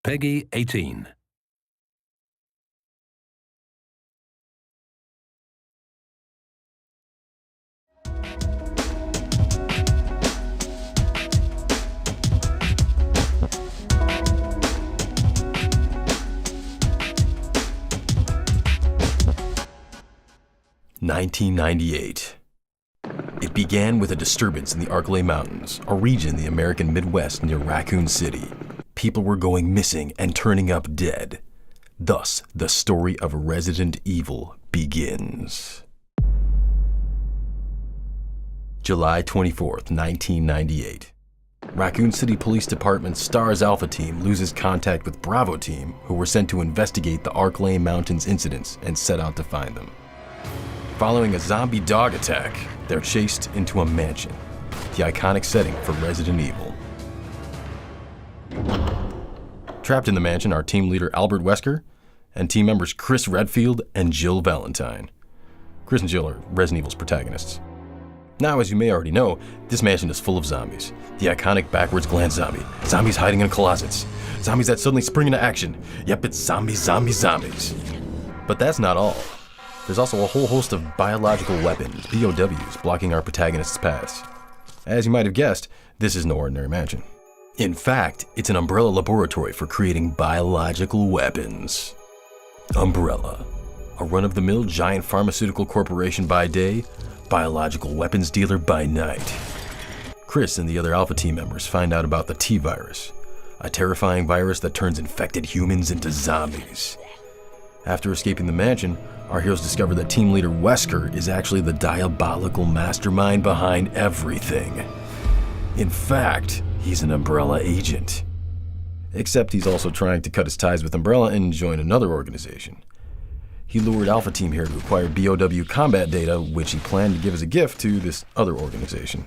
Peggy 18. (1998). It began with a disturbance in the Arklay Mountains, a region in the American Midwest near Raccoon City. People were going missing and turning up dead. Thus, the story of Resident Evil begins. July 24th, 1998. Raccoon City Police Department STARS Alpha Team loses contact with Bravo Team, who were sent to investigate the Arklay Mountains incidents and set out to find them. Following a zombie dog attack, they're chased into a mansion, the iconic setting for Resident Evil. Trapped in the mansion are team leader Albert Wesker and team members Chris Redfield and Jill Valentine. Chris and Jill are Resident Evil's protagonists. Now, as you may already know, this mansion is full of zombies. The iconic backwards glance zombie, zombies hiding in closets, zombies that suddenly spring into action. Yep, it's zombies. But that's not all. There's also a whole host of biological weapons, BOWs, blocking our protagonists' paths. As you might have guessed, this is no ordinary mansion. In fact, it's an Umbrella laboratory for creating biological weapons. Umbrella, a run-of-the-mill giant pharmaceutical corporation by day, biological weapons dealer by night. Chris and the other Alpha Team members find out about the T-virus, a terrifying virus that turns infected humans into zombies. After escaping the mansion, our heroes discover that team leader Wesker is actually the diabolical mastermind behind everything. In fact, he's an Umbrella agent. Except he's also trying to cut his ties with Umbrella and join another organization. He lured Alpha Team here to acquire BOW combat data, which he planned to give as a gift to this other organization.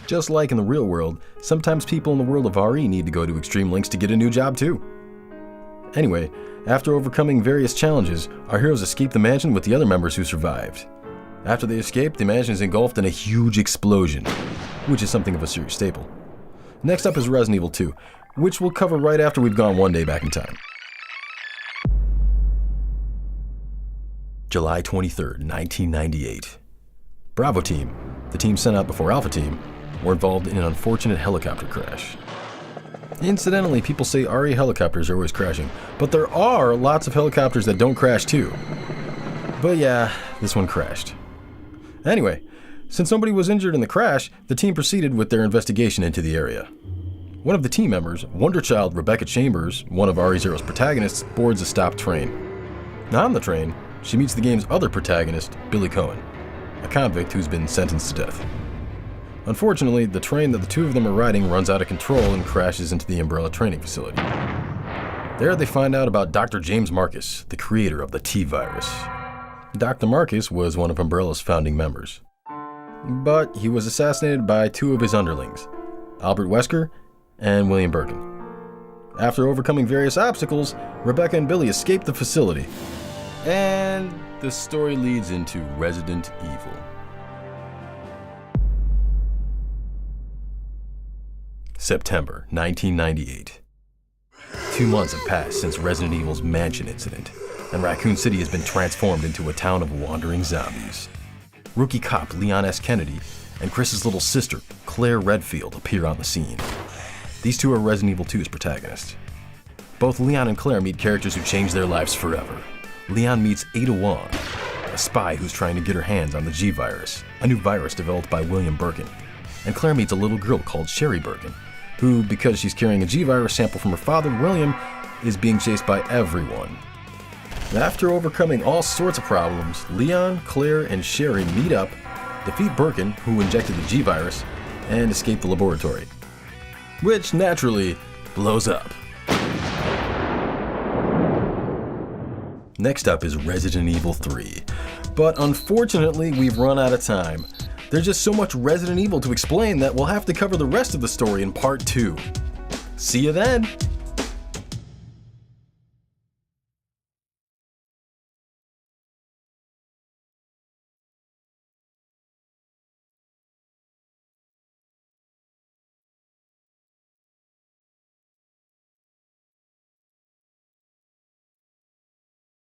Just like in the real world, sometimes people in the world of RE need to go to extreme lengths to get a new job too. Anyway, after overcoming various challenges, our heroes escape the mansion with the other members who survived. After they escape, the mansion is engulfed in a huge explosion, which is something of a serious staple. Next up is Resident Evil 2, which we'll cover right after we've gone one day back in time. July 23rd, 1998. Bravo Team, the team sent out before Alpha Team, were involved in an unfortunate helicopter crash. Incidentally, people say RE helicopters are always crashing, but there are lots of helicopters that don't crash too. But yeah, this one crashed. Anyway, since nobody was injured in the crash, the team proceeded with their investigation into the area. One of the team members, Wonderchild Rebecca Chambers, one of ReZero's protagonists, boards a stopped train. On the train, she meets the game's other protagonist, Billy Cohen, a convict who's been sentenced to death. Unfortunately, the train that the two of them are riding runs out of control and crashes into the Umbrella training facility. There they find out about Dr. James Marcus, the creator of the T-virus. Dr. Marcus was one of Umbrella's founding members. But he was assassinated by two of his underlings, Albert Wesker and William Birkin. After overcoming various obstacles, Rebecca and Billy escape the facility. And the story leads into Resident Evil. September 1998. 2 months have passed since Resident Evil's mansion incident, and Raccoon City has been transformed into a town of wandering zombies. Rookie cop Leon S. Kennedy and Chris's little sister, Claire Redfield, appear on the scene. These two are Resident Evil 2's protagonists. Both Leon and Claire meet characters who change their lives forever. Leon meets Ada Wong, a spy who's trying to get her hands on the G-virus, a new virus developed by William Birkin. And Claire meets a little girl called Sherry Birkin, who, because she's carrying a G-virus sample from her father, William, is being chased by everyone. After overcoming all sorts of problems, Leon, Claire, and Sherry meet up, defeat Birkin, who injected the G-virus, and escape the laboratory, which naturally blows up. Next up is Resident Evil 3, but unfortunately we've run out of time. There's just so much Resident Evil to explain that we'll have to cover the rest of the story in part 2. See you then!